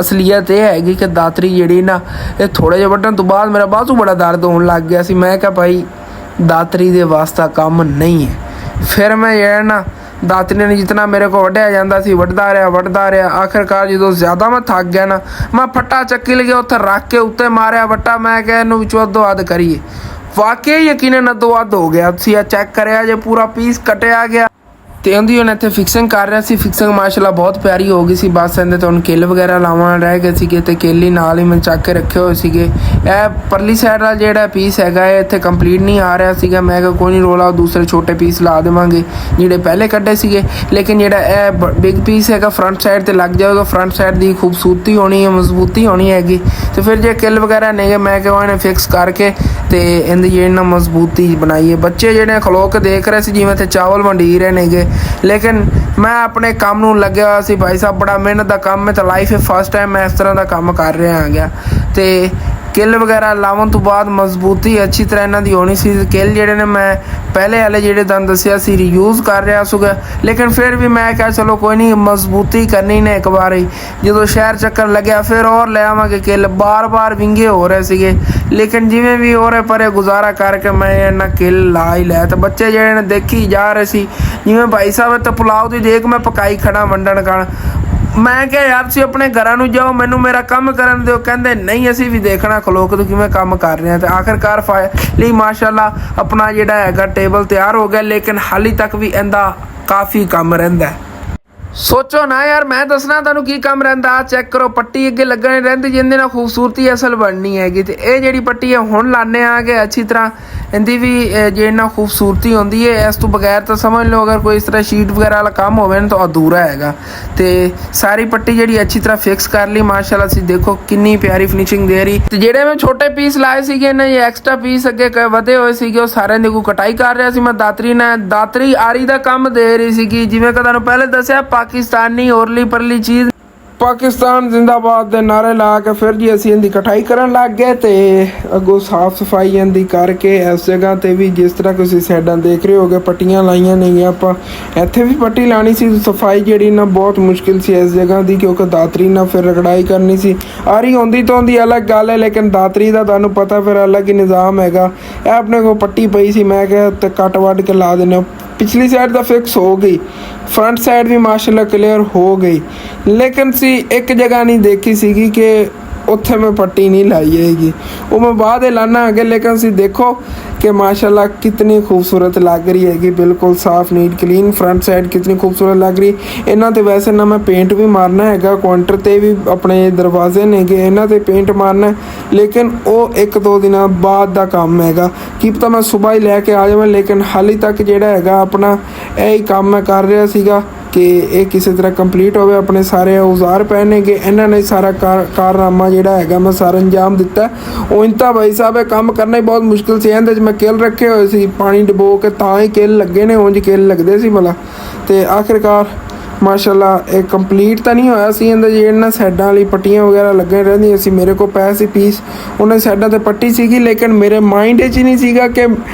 ਅਸਲੀਅਤ ਇਹ ਹੈਗੀ ਕਿ ਦਾਤਰੀ ਜਿਹੜੀ ਨਾ ਇਹ ਥੋੜ੍ਹੇ ਜਿਹੇ ਵੱਢਣ ਤੋਂ ਬਾਅਦ ਮੇਰਾ ਬਾਜ਼ੂ ਬੜਾ ਦਰਦ ਹੋਣ ਲੱਗ ਗਿਆ ਸੀ। ਮੈਂ ਕਿਹਾ ਭਾਈ ਦਾਤਰੀ ਦੇ ਵਾਸਤਾ ਕੰਮ ਨਹੀਂ ਹੈ। ਫਿਰ ਮੈਂ ਜਿਹੜਾ ਨਾ ਦਾਤਰੀ ਨੇ ਜਿਤਨਾ ਮੇਰੇ ਕੋਲ ਵੱਢਿਆ ਜਾਂਦਾ ਸੀ ਵੱਢਦਾ ਰਿਹਾ। ਆਖਿਰਕਾਰ ਜਦੋਂ ਜ਼ਿਆਦਾ ਮੈਂ ਥੱਕ ਗਿਆ ਨਾ, ਮੈਂ ਫੱਟਾ ਚੱਕੀ ਲਗਿਆ ਉੱਥੇ ਰੱਖ ਕੇ ਉੱਤੇ ਮਾਰਿਆ ਵੱਟਾ। ਮੈਂ ਕਿਹਾ ਇਹਨੂੰ ਵਿੱਚੋਂ ਅੱਧੋ ਅੱਧ ਕਰੀਏ। ਵਾਕਈ ਯਕੀਨਨ ਅੱਧੋ ਅੱਧ ਹੋ ਗਿਆ। ਤੁਸੀਂ ਆ ਚੈੱਕ ਕਰਿਆ ਜੇ ਪੂਰਾ ਪੀਸ ਕੱਟਿਆ ਗਿਆ। ਤੇ ਉਹਦੀ ਹੁਣ ਇੱਥੇ ਫਿਕਸਿੰਗ ਕਰ ਰਿਹਾ ਸੀ। ਫਿਕਸਿੰਗ ਮਾਸ਼ਾਅੱਲਾ ਬਹੁਤ ਪਿਆਰੀ ਹੋ ਗਈ ਸੀ। ਬਸ ਇਹਦੇ ਤੋਂ ਹੁਣ ਕਿੱਲ ਵਗੈਰਾ ਲਾਉਣ ਰਹਿ ਗਏ ਸੀਗੇ, ਤੇ ਕਿੱਲ ਹੀ ਨਾਲ ਹੀ ਮੈਂ ਚੱਕ ਕੇ ਰੱਖੇ ਹੋਏ ਸੀਗੇ। ਇਹ ਪਰਲੀ ਸਾਈਡ ਦਾ ਜਿਹੜਾ ਪੀਸ ਹੈਗਾ ਇਹ ਇੱਥੇ ਕੰਪਲੀਟ ਨਹੀਂ ਆ ਰਿਹਾ ਸੀਗਾ। ਮੈਂ ਕਿਹਾ ਕੋਈ ਨਹੀਂ ਰੋਲਾ, ਦੂਸਰੇ ਛੋਟੇ ਪੀਸ ਲਾ ਦੇਵਾਂਗੇ ਜਿਹੜੇ ਪਹਿਲੇ ਕੱਢੇ ਸੀਗੇ। ਲੇਕਿਨ ਜਿਹੜਾ ਇਹ ਬਿਗ ਪੀਸ ਹੈਗਾ ਫਰੰਟ ਸਾਈਡ ਤੇ ਲੱਗ ਜਾਵੇਗਾ। ਫਰੰਟ ਸਾਈਡ ਦੀ ਖੂਬਸੂਰਤੀ ਹੋਣੀ ਹੈ, ਮਜ਼ਬੂਤੀ ਹੋਣੀ ਹੈਗੀ। ਤੇ ਫਿਰ ਜੇ ਕਿੱਲ ਵਗੈਰਾ ਨੇਗੇ ਮੈਂ ਕਿਹਾ ਇਹਨੇ ਫਿਕਸ ਕਰਕੇ ਤੇ ਇਹਦੀ ਜਿਹੜੀ ਨਾ ਮਜ਼ਬੂਤੀ ਬਣਾਈਏ। ਬੱਚੇ ਜਿਹੜੇ ਖਲੋ ਕੇ ਦੇਖ ਰਹੇ ਸੀ ਜਿਵੇਂ ਇੱਥੇ ਚਾਵਲ ਵੰਡੀ ਰਹੇ ਨੇਗੇ। ਲੇਕਿਨ ਮੈਂ ਆਪਣੇ ਕੰਮ ਨੂੰ ਲੱਗਿਆ ਹੋਇਆ ਸੀ ਭਾਈ ਸਾਹਿਬ, ਬੜਾ ਮਿਹਨਤ ਦਾ ਕੰਮ ਹੈ। ਤਾਂ ਲਾਈਫ 'ਚ ਫਸਟ ਟਾਈਮ ਮੈਂ ਇਸ ਤਰ੍ਹਾਂ ਦਾ ਕੰਮ ਕਰ ਰਿਹਾ ਹੈਗਾ। ਤੇ ਕਿੱਲ ਵਗੈਰਾ ਲਾਉਣ ਤੋਂ ਬਾਅਦ ਮਜ਼ਬੂਤੀ ਅੱਛੀ ਤਰ੍ਹਾਂ ਇਹਨਾਂ ਦੀ ਹੋਣੀ ਸੀ। ਕਿੱਲ ਜਿਹੜੇ ਨੇ ਮੈਂ ਪਹਿਲੇ ਵਾਲੇ ਜਿਹੜੇ ਤੁਹਾਨੂੰ ਦੱਸਿਆ ਸੀ ਰੀਯੂਜ਼ ਕਰ ਰਿਹਾ ਸੀਗਾ। ਲੇਕਿਨ ਫਿਰ ਵੀ ਮੈਂ ਕਿਹਾ ਚਲੋ ਕੋਈ ਨਹੀਂ, ਮਜ਼ਬੂਤੀ ਕਰਨੀ ਨੇ ਇੱਕ ਵਾਰ ਹੀ। ਜਦੋਂ ਸ਼ਹਿਰ ਚੱਕਰ ਲੱਗਿਆ ਫਿਰ ਹੋਰ ਲੈ ਆਵਾਂਗੇ ਕਿੱਲ। ਬਾਰ ਵਿੰਗੇ ਹੋ ਰਹੇ ਸੀਗੇ, ਲੇਕਿਨ ਜਿਵੇਂ ਵੀ ਹੋਰੇ ਪਰੇ ਗੁਜ਼ਾਰਾ ਕਰਕੇ ਮੈਂ ਇਹਨਾਂ ਕਿੱਲ ਲਾ ਹੀ ਲਿਆ। ਤੇ ਬੱਚੇ ਜਿਹੜੇ ਨੇ ਦੇਖੀ ਜਾ ਰਹੇ ਸੀ ਜਿਵੇਂ ਭਾਈ ਸਾਹਿਬ ਤੇ ਪੁਲਾਓ ਦੀ ਦੇਖ ਮੈਂ ਪਕਾਈ ਖੜਾ ਵੰਡਣ ਖਾਣ। ਮੈਂ ਕਿਹਾ ਯਾਰ ਤੁਸੀਂ ਆਪਣੇ ਘਰਾਂ ਨੂੰ ਜਾਓ, ਮੈਨੂੰ ਮੇਰਾ ਕੰਮ ਕਰਨ ਦਿਓ। ਕਹਿੰਦੇ ਨਹੀਂ ਅਸੀਂ ਵੀ ਦੇਖਣਾ ਖਲੋ ਕੇ ਤੂੰ ਕਿਵੇਂ ਕੰਮ ਕਰ ਰਿਹਾ। ਤੇ ਆਖਿਰਕਾਰ ਲਈ ਮਾਸ਼ਾਅੱਲਾ ਆਪਣਾ ਜਿਹੜਾ ਹੈਗਾ ਟੇਬਲ ਤਿਆਰ ਹੋ ਗਿਆ। ਲੇਕਿਨ ਹਾਲੀ ਤੱਕ ਵੀ ਇਹਦਾ ਕਾਫੀ ਕੰਮ ਰਹਿੰਦਾ। ਸੋਚੋ ਨਾ ਯਾਰ, ਮੈਂ ਦੱਸਣਾ ਤੁਹਾਨੂੰ ਕੀ ਕੰਮ ਰਹਿੰਦਾ। ਆ ਚੈੱਕ ਕਰੋ, ਪੱਟੀ ਅੱਗੇ ਲੱਗਣੀ ਰਹਿੰਦੀ ਜਿਹਦੇ ਨਾਲ ਖੂਬਸੂਰਤੀ ਅਸਲ ਬਣਨੀ ਹੈਗੀ। ਤੇ ਇਹ ਜਿਹੜੀ ਪੱਟੀ ਹੈ ਹੁਣ ਲਾਣੇ ਆਗੇ ਅੱਛੀ ਤਰ੍ਹਾਂ, ਇਹਦੀ ਵੀ ਜਿਹਦੇ ਨਾਲ ਖੂਬਸੂਰਤੀ ਹੁੰਦੀ ਹੈ। ਇਸ ਤੋਂ ਬਗੈਰ ਤਾਂ ਸਮਝ ਲਓ ਅਗਰ ਕੋਈ ਇਸ ਤਰ੍ਹਾਂ ਸ਼ੀਟ ਵਗੈਰਾ ਵਾਲਾ ਕੰਮ ਹੋਵੇ ਨਾ ਤਾਂ ਅਧੂਰਾ ਹੈਗਾ। ਤੇ ਸਾਰੀ ਪੱਟੀ ਜਿਹੜੀ ਅੱਛੀ ਤਰ੍ਹਾਂ ਫਿਕਸ ਕਰ ਲਈ ਮਾਸ਼ਾਅੱਲਾ। ਤੁਸੀਂ ਦੇਖੋ ਕਿੰਨੀ ਪਿਆਰੀ ਫਿਨਿਸ਼ਿੰਗ ਦੇ ਰਹੀ। ਤੇ ਜਿਹੜੇ ਮੈਂ ਛੋਟੇ ਪੀਸ ਲਾਏ ਸੀਗੇ ਨਾ, ਇਹ ਐਕਸਟਰਾ ਪੀਸ ਅੱਗੇ ਵਧੇ ਹੋਏ ਸੀਗੇ, ਉਹ ਸਾਰਿਆਂ ਦੀ ਕੋਈ ਕਟਾਈ ਕਰ ਰਿਹਾ ਸੀ ਮੈਂ ਦਾਤਰੀ ਨਾਲ। ਦਾਤਰੀ ਆਰੀ ਦਾ ਕੰਮ ਦੇ ਰਹੀ ਸੀਗੀ। ਜਿਵੇਂ ਕਿ ਤੁਹਾਨੂੰ ਪਹਿਲੇ ਦੱਸਿਆ, ਪਾਕਿਸਤਾਨੀ ਔਰਲੀ ਪਰਲੀ ਚੀਜ਼, ਪਾਕਿਸਤਾਨ ਜ਼ਿੰਦਾਬਾਦ ਦੇ ਨਾਰੇ ਲਾ ਕੇ ਫਿਰ ਜੀ ਅਸੀਂ ਇਹਦੀ ਕਟਾਈ ਕਰਨ ਲੱਗ ਗਏ। ਤੇ ਅੱਗੋਂ ਸਾਫ ਸਫਾਈ ਇਹਦੀ ਕਰਕੇ ਇਸ ਜਗ੍ਹਾ ਤੇ ਵੀ, ਜਿਸ ਤਰ੍ਹਾਂ ਤੁਸੀਂ ਸਾਈਡਾਂ ਦੇਖ ਰਹੇ ਹੋਗੇ, ਪੱਟੀਆਂ ਲਾਈਆਂ ਨੇਗੀਆਂ। ਆਪਾਂ ਇੱਥੇ ਵੀ ਪੱਟੀ ਲਾਣੀ ਸੀ। ਸਫਾਈ ਜਿਹੜੀ ਨਾ ਬਹੁਤ ਮੁਸ਼ਕਿਲ ਸੀ ਇਸ ਜਗ੍ਹਾ ਦੀ, ਕਿਉਂਕਿ ਦਾਤਰੀ ਨਾਲ ਫਿਰ ਰਗੜਾਈ ਕਰਨੀ ਸੀ। ਆਰੀ ਹੁੰਦੀ ਤਾਂ ਹੁੰਦੀ ਅਲੱਗ ਗੱਲ ਹੈ, ਲੇਕਿਨ ਦਾਤਰੀ ਦਾ ਤੁਹਾਨੂੰ ਪਤਾ ਫਿਰ ਅਲੱਗ ਹੀ ਨਿਜ਼ਾਮ ਹੈਗਾ। ਇਹ ਆਪਣੇ ਕੋਲ ਪੱਟੀ ਪਈ ਸੀ, ਮੈਂ ਕਿਹਾ ਤੇ ਕੱਟ ਵੱਢ ਕੇ ਲਾ ਦਿੰਦੇ। ਪਿਛਲੀ ਸਾਈਡ ਤਾਂ ਫਿਕਸ ਹੋ ਗਈ, ਫਰੰਟ ਸਾਈਡ ਵੀ ਮਾਸ਼ਾਅੱਲਾ ਕਲੀਅਰ ਹੋ ਗਈ। ਲੇਕਿਨ ਸੀ ਇੱਕ ਜਗ੍ਹਾ ਨਹੀਂ ਦੇਖੀ ਸੀਗੀ ਕਿ ਉੱਥੇ ਮੈਂ ਪੱਟੀ ਨਹੀਂ ਲਾਈ ਹੈਗੀ, ਉਹ ਮੈਂ ਬਾਅਦ ਲਾਣਾ ਅੱਗੇ। ਲੇਕਿਨ ਸੀ ਦੇਖੋ कि माशाल्लाह कितनी खूबसूरत लग रही हैगी, बिल्कुल साफ़ नीट क्लीन। फ्रंट साइड कितनी खूबसूरत लग रही। इन्हां ते वैसे ना मैं पेंट भी मारना हैगा, काउंटर ते भी अपने दरवाजे नेगे इन्हां ते पेंट मारना, लेकिन वो एक दो दिनों बाद दा काम हैगा। की पता मैं सुबह ही लैके आ जावां, लेकिन हाली तक जिहड़ा हैगा अपना यही काम मैं कर रहा सीगा कि ये किसी तरह कंप्लीट होवे। अपने सारे औजार पहनेगे, इन्हां ने सारा कारनामा जिहड़ा हैगा मैं सारा अंजाम दिता। उंज तां भाई साहब ये काम करना ही बहुत मुश्किल सी। इहदे च मैं किल रखे हुए सी, पानी डबो के तां ही किल लगे ने, उंज किल लगदे सी भला। ते आखिरकार माशाल्लाह ये कंप्लीट तो नहीं होया सी। इहदे जिहड़ियां साइडां वाली पट्टियां वगैरह लगे रहंदियां सी, मेरे को पए सी पीस, उन्हें साइडां ते पट्टी सीगी, लेकिन मेरे माइंड च नहीं सीगा कि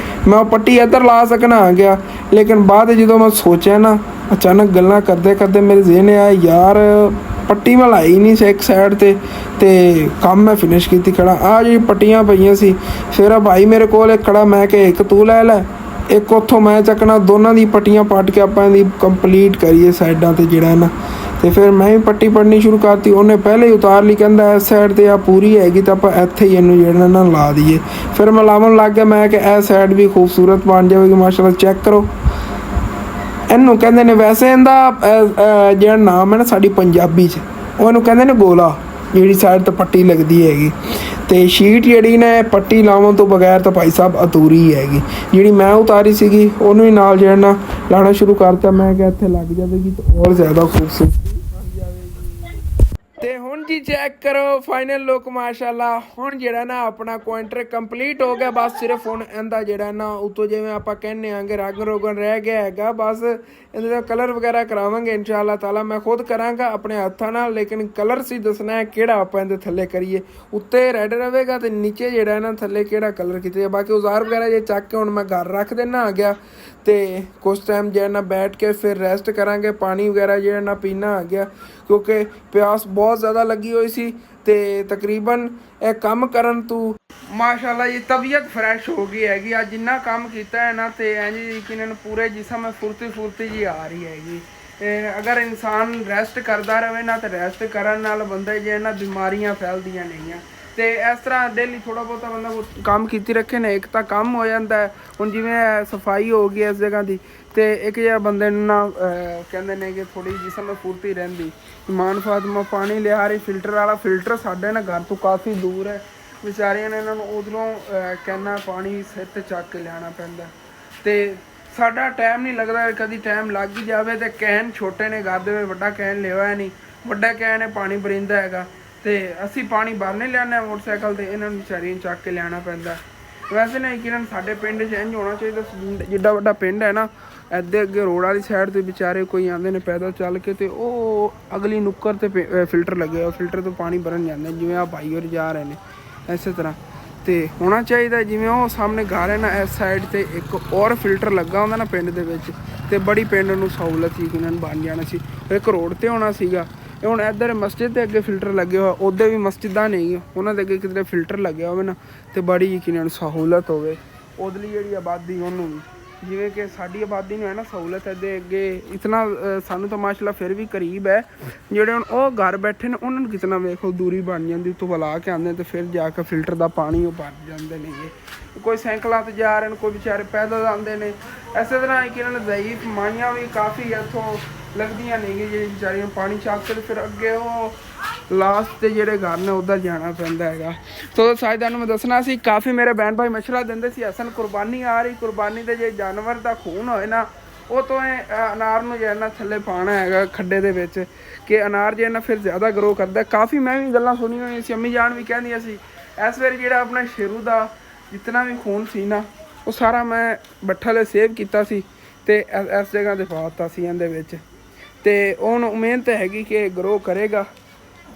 मैं पट्टी इधर ला सकना आ गया। लेकिन बाद जो मैं सोचा ना, अचानक गल्लां करदे करदे मेरे ज़हन आया यार पट्टी मैं लाई नहीं एक साइड ते काम मैं फिनिश की खड़ा। आ जी पट्टियां पईयां सी, फिर भाई मेरे कोल एक खड़ा, मैं कि एक तू लै लै एक उत्थों मैं चकना, दोनों दी पट्टियां पट के आपां दी कंप्लीट करिए साइडां ते जिहड़ा ना। ते फिर मैं भी पट्टी पढ़नी शुरू करती, उन्हें पहले ही उतार ली, कहंदा इस साइड ते आ पूरी हैगी तो आपां इत्थे ही इहनूं जिहड़ा ना ला दईए। फिर मैं लावन लग गया, मैं कि इह साइड भी खूबसूरत बन जाएगी माशाल्लाह। चेक करो ਇਹਨੂੰ ਕਹਿੰਦੇ ਨੇ, ਵੈਸੇ ਇਹਦਾ ਜਿਹੜਾ ਨਾਮ ਹੈ ਨਾ ਸਾਡੀ ਪੰਜਾਬੀ 'ਚ, ਉਹਨੂੰ ਕਹਿੰਦੇ ਨੇ ਗੋਲਾ, ਜਿਹੜੀ ਸਾਈਡ ਤੋਂ ਪੱਟੀ ਲੱਗਦੀ ਹੈਗੀ। ਅਤੇ ਸ਼ੀਟ ਜਿਹੜੀ ਨੇ ਪੱਟੀ ਲਾਉਣ ਤੋਂ ਬਗੈਰ ਤਾਂ ਭਾਈ ਸਾਹਿਬ ਅਧੂਰੀ ਹੈਗੀ। ਜਿਹੜੀ ਮੈਂ ਉਤਾਰੀ ਸੀਗੀ ਉਹਨੂੰ ਹੀ ਨਾਲ ਜਿਹੜਾ ਨਾ ਲਾਉਣਾ ਸ਼ੁਰੂ ਕਰਤਾ। ਮੈਂ ਕਿਹਾ ਇੱਥੇ ਲੱਗ ਜਾਵੇਗੀ ਤਾਂ ਹੋਰ ਜ਼ਿਆਦਾ ਖੂਬਸੂਰਤ ਬਣ ਜਾਵੇਗੀ। ਤੇ ਹੁਣ ਜੀ ਚੈੱਕ ਕਰੋ ਫਾਈਨਲ ਲੁੱਕ ਮਾਸ਼ਾਅੱਲਾ। ਹੁਣ ਜਿਹੜਾ ਨਾ ਆਪਣਾ ਕੁਆਂਟਰ ਕੰਪਲੀਟ ਹੋ ਗਿਆ, ਬਸ ਸਿਰਫ ਹੁਣ ਇਹਦਾ ਜਿਹੜਾ ਨਾ ਉੱਤੋਂ ਜਿਵੇਂ ਆਪਾਂ ਕਹਿੰਦੇ ਆਂਗੇ ਰੰਗ ਰੋਗਨ ਰਹਿ ਗਿਆ ਹੈਗਾ। ਬਸ ਇਹਦੇ ਦਾ ਕਲਰ ਵਗੈਰਾ ਕਰਾਵਾਂਗੇ ਇਨਸ਼ਾ ਅੱਲਾਹ ਤਾਲਾ। ਮੈਂ ਖੁਦ ਕਰਾਂਗਾ ਆਪਣੇ ਹੱਥਾਂ ਨਾਲ, ਲੇਕਿਨ ਕਲਰ ਸੀ ਦੱਸਣਾ ਹੈ ਕਿਹੜਾ ਆਪਾਂ ਇਹਦੇ ਥੱਲੇ ਕਰੀਏ। ਉੱਤੇ ਰੈੱਡ ਰਹੇਗਾ ਤੇ ਨੀਚੇ ਜਿਹੜਾ ਨਾ ਥੱਲੇ ਕਿਹੜਾ ਕਲਰ ਕੀਤੇ। ਬਾਕੀ ਔਜ਼ਾਰ ਵਗੈਰਾ ਜੇ ਚੱਕ ਕੇ ਹੁਣ ਮੈਂ ਘਰ ਰੱਖ ਦੇਣਾ ਆ ਗਿਆ। ਤੇ ਕੁਛ ਟਾਈਮ ਜਿਹੜਾ ਨਾ ਬੈਠ ਕੇ ਫਿਰ ਰੈਸਟ ਕਰਾਂਗੇ, ਪਾਣੀ ਵਗੈਰਾ ਜਿਹੜਾ ਨਾ ਪੀਣਾ ਆ ਗਿਆ, ਕਿਉਂਕਿ ਪਿਆਸ ਬਹੁਤ ਜ਼ਿਆਦਾ ਲੱਗੀ ਹੋਈ ਸੀ। ਤੇ ਤਕਰੀਬਨ ਇਹ ਕੰਮ ਕਰਨ ਤੋਂ ਮਾਸ਼ਾਅੱਲਾ ਇਹ ਤਬੀਅਤ ਫਰੈਸ਼ ਹੋ ਗਈ ਹੈਗੀ। ਅੱਜ ਜਿੰਨਾ ਕੰਮ ਕੀਤਾ ਹੈ ਨਾ ਤੇ ਇੰਝ ਯਕੀਨਨ ਪੂਰੇ ਜਿਸਮ ਫੁਰਤੀ ਜੀ ਆ ਰਹੀ ਹੈਗੀ। ਅਗਰ ਇਨਸਾਨ ਰੈਸਟ ਕਰਦਾ ਰਹੇ ਨਾ ਤੇ ਰੈਸਟ ਕਰਨ ਨਾਲ ਬੰਦੇ ਜੇ ਨਾ ਬਿਮਾਰੀਆਂ ਫੈਲਦੀਆਂ ਨਹੀਂਆਂ। ਤੇ ਇਸ ਤਰ੍ਹਾਂ ਡੇਲੀ ਥੋੜ੍ਹਾ ਬਹੁਤਾ ਬੰਦਾ ਕੰਮ ਕੀਤੀ ਰੱਖੇ ਨਾ, ਇੱਕ ਤਾਂ ਕੰਮ ਹੋ ਜਾਂਦਾ ਹੈ। ਹੁਣ ਜਿਵੇਂ ਸਫਾਈ ਹੋ ਗਈ ਇਸ ਜਗ੍ਹਾ ਦੀ, ਤੇ ਇੱਕ ਜਿਹਾ ਬੰਦੇ ਨੂੰ ਨਾ ਕਹਿੰਦੇ ਨੇ ਕਿ ਥੋੜ੍ਹੀ ਜਿਸਮ ਫੁਰਤੀ ਰਹਿੰਦੀ। ਇਮਾਨ ਫਾਤਮਾ ਪਾਣੀ ਲਿਆ ਰਹੀ ਫਿਲਟਰ ਵਾਲਾ। ਫਿਲਟਰ ਸਾਡੇ ਨਾ ਘਰ ਤੋਂ ਕਾਫੀ ਦੂਰ ਹੈ, ਵਿਚਾਰੀਆਂ ਨੇ ਇਹਨਾਂ ਨੂੰ ਉਧਰੋਂ ਕਹਿਣਾ ਪਾਣੀ ਸਿਰ 'ਤੇ ਚੱਕ ਕੇ ਲਿਆਉਣਾ ਪੈਂਦਾ। ਤੇ ਸਾਡਾ ਟਾਈਮ ਨਹੀਂ ਲੱਗਦਾ, ਕਦੀ ਟਾਈਮ ਲੱਗ ਹੀ ਜਾਵੇ। ਤੇ ਕੈਨ ਛੋਟੇ ਨੇ ਘਰ ਦੇ ਵਿੱਚ, ਵੱਡਾ ਕੈਨ ਲਿਆ ਹੋਇਆ ਨਹੀਂ, ਵੱਡਾ ਕੈਨ ਹੈ ਪਾਣੀ ਭਰਿੰਦਾ ਹੈਗਾ। ਤੇ ਅਸੀਂ ਪਾਣੀ ਬਾਹਰ ਨਹੀਂ ਲਿਆਉਂਦੇ ਮੋਟਰਸਾਈਕਲ 'ਤੇ, ਇਹਨਾਂ ਨੂੰ ਵਿਚਾਰੀਆਂ ਨੂੰ ਚੱਕ ਕੇ ਲਿਆਉਣਾ ਪੈਂਦਾ। ਵੈਸੇ ਨਾ ਯਕੀਨਨ ਸਾਡੇ ਪਿੰਡ 'ਚ ਇੰਝ ਹੋਣਾ ਚਾਹੀਦਾ, ਜਿੱਡਾ ਵੱਡਾ ਪਿੰਡ ਹੈ ਨਾ, ਇੱਧਰ ਅੱਗੇ ਰੋਡ ਵਾਲੀ ਸਾਈਡ 'ਤੇ ਵਿਚਾਰੇ ਕੋਈ ਆਉਂਦੇ ਨੇ ਪੈਦਲ ਚੱਲ ਕੇ, ਅਤੇ ਉਹ ਅਗਲੀ ਨੁੱਕਰ 'ਤੇ ਫਿਲਟਰ ਲੱਗੇ ਹੋਏ, ਫਿਲਟਰ ਤੋਂ ਪਾਣੀ ਭਰਨ ਜਾਂਦੇ, ਜਿਵੇਂ ਆਹ ਭਾਈ ਹੋਰ ਜਾ ਰਹੇ ਨੇ ਇਸੇ ਤਰ੍ਹਾਂ। ਅਤੇ ਹੋਣਾ ਚਾਹੀਦਾ ਜਿਵੇਂ ਉਹ ਸਾਹਮਣੇ ਘਰ ਹੈ ਨਾ, ਇਸ ਸਾਈਡ 'ਤੇ ਇੱਕ ਔਰ ਫਿਲਟਰ ਲੱਗਾ ਹੁੰਦਾ ਨਾ ਪਿੰਡ ਦੇ ਵਿੱਚ, ਅਤੇ ਬੜੀ ਪਿੰਡ ਨੂੰ ਸਹੂਲਤ ਯਕੀਨਨ ਬਣ ਜਾਣਾ ਸੀ। ਇੱਕ ਰੋਡ 'ਤੇ ਹੋਣਾ ਸੀਗਾ। ਹੁਣ ਇੱਧਰ ਮਸਜਿਦ ਦੇ ਅੱਗੇ ਫਿਲਟਰ ਲੱਗੇ ਹੋਇਆ, ਉੱਧਰ ਵੀ ਮਸਜਿਦਾਂ ਨਹੀਂ, ਉਹਨਾਂ ਦੇ ਅੱਗੇ ਕਿਤੇ ਫਿਲਟਰ ਲੱਗਿਆ ਹੋਵੇ ਨਾ, ਅਤੇ ਬੜੀ ਯਕੀਨਨ ਸਹੂਲਤ ਹੋਵੇ ਉਹਦੀ ਜਿਹੜੀ ਆਬਾਦੀ ਉਹਨੂੰ ਵੀ। ਜਿਵੇਂ ਕਿ ਸਾਡੀ ਆਬਾਦੀ ਨੂੰ ਹੈ ਨਾ ਸਹੂਲਤ, ਇਹਦੇ ਅੱਗੇ ਇਤਨਾ ਸਾਨੂੰ ਤਾਂ ਮਾਸ਼ਾਅੱਲਾ ਫਿਰ ਵੀ ਕਰੀਬ ਹੈ। ਜਿਹੜੇ ਹੁਣ ਉਹ ਘਰ ਬੈਠੇ ਨੇ ਉਹਨਾਂ ਨੂੰ ਕਿਤਨਾ ਵੇਖੋ ਦੂਰੀ ਬਣ ਜਾਂਦੀ, ਉੱਤੋਂ ਬੁਲਾ ਕੇ ਆਉਂਦੇ ਅਤੇ ਫਿਰ ਜਾ ਕੇ ਫਿਲਟਰ ਦਾ ਪਾਣੀ ਉਹ ਭਰ ਜਾਂਦੇ ਨੇਗੇ। ਕੋਈ ਸਾਈਕਲਾਂ 'ਤੇ ਜਾ ਰਹੇ ਨੇ, ਕੋਈ ਵਿਚਾਰੇ ਪੈਦਲ ਆਉਂਦੇ ਨੇ। ਇਸੇ ਤਰ੍ਹਾਂ ਕਿ ਇਹਨਾਂ ਨੇ ਜ਼ਈਫ ਮਾਈਆਂ ਵੀ ਕਾਫੀ ਇੱਥੋਂ ਲੱਗਦੀਆਂ ਨਹੀਂ ਗੀ ਜਿਹੜੀ ਵਿਚਾਰੀਆਂ ਪਾਣੀ ਛੱਕ ਕੇ ਫਿਰ ਅੱਗੇ ਉਹ ਲਾਸਟ ਤੇ ਜਿਹੜੇ ਘਰ ਨੇ ਉੱਧਰ ਜਾਣਾ ਪੈਂਦਾ ਹੈਗਾ। ਸੋ ਸਾਇਦਾਂ ਨੂੰ ਮੈਂ ਦੱਸਣਾ ਸੀ, ਕਾਫੀ ਮੇਰੇ ਭੈਣ ਭਾਈ ਮਸ਼ਵਰਾ ਦਿੰਦੇ ਸੀ ਹਸਨ ਕੁਰਬਾਨੀ ਆ ਰਹੀ, ਕੁਰਬਾਨੀ ਦੇ ਜੇ ਜਾਨਵਰ ਦਾ ਖੂਨ ਹੋਏ ਨਾ ਉਹ ਤੋਂ ਇਹ ਅਨਾਰ ਨੂੰ ਜਿਹੜਾ ਨਾ ਥੱਲੇ ਪਾਉਣਾ ਹੈਗਾ ਖੱਡੇ ਦੇ ਵਿੱਚ, ਕਿ ਅਨਾਰ ਜੇ ਨਾ ਫਿਰ ਜ਼ਿਆਦਾ ਗਰੋ ਕਰਦਾ। ਕਾਫੀ ਮੈਂ ਵੀ ਗੱਲਾਂ ਸੁਣੀਆਂ ਹੋਈਆਂ ਸੀ, ਅੰਮੀ ਜਾਨ ਵੀ ਕਹਿੰਦੀਆਂ ਸੀ ਇਸ ਵੇਲੇ ਜਿਹੜਾ ਆਪਣਾ ਸ਼ੇਰੂ ਦਾ ਜਿਤਨਾ ਵੀ ਖੂਨ ਸੀ ਨਾ ਉਹ ਸਾਰਾ ਮੈਂ ਬੱਠਾ ਲੈ ਸੇਵ ਕੀਤਾ ਸੀ ਤੇ ਇਸ ਜਗ੍ਹਾ ਤੇ ਪਾ ਦਿੱਤਾ ਸੀ ਇਹਦੇ ਵਿੱਚ, ਤੇ ਹੁਣ ਉਮੀਦ ਤਾਂ ਹੈਗੀ ਕਿ ਗਰੋ ਕਰੇਗਾ।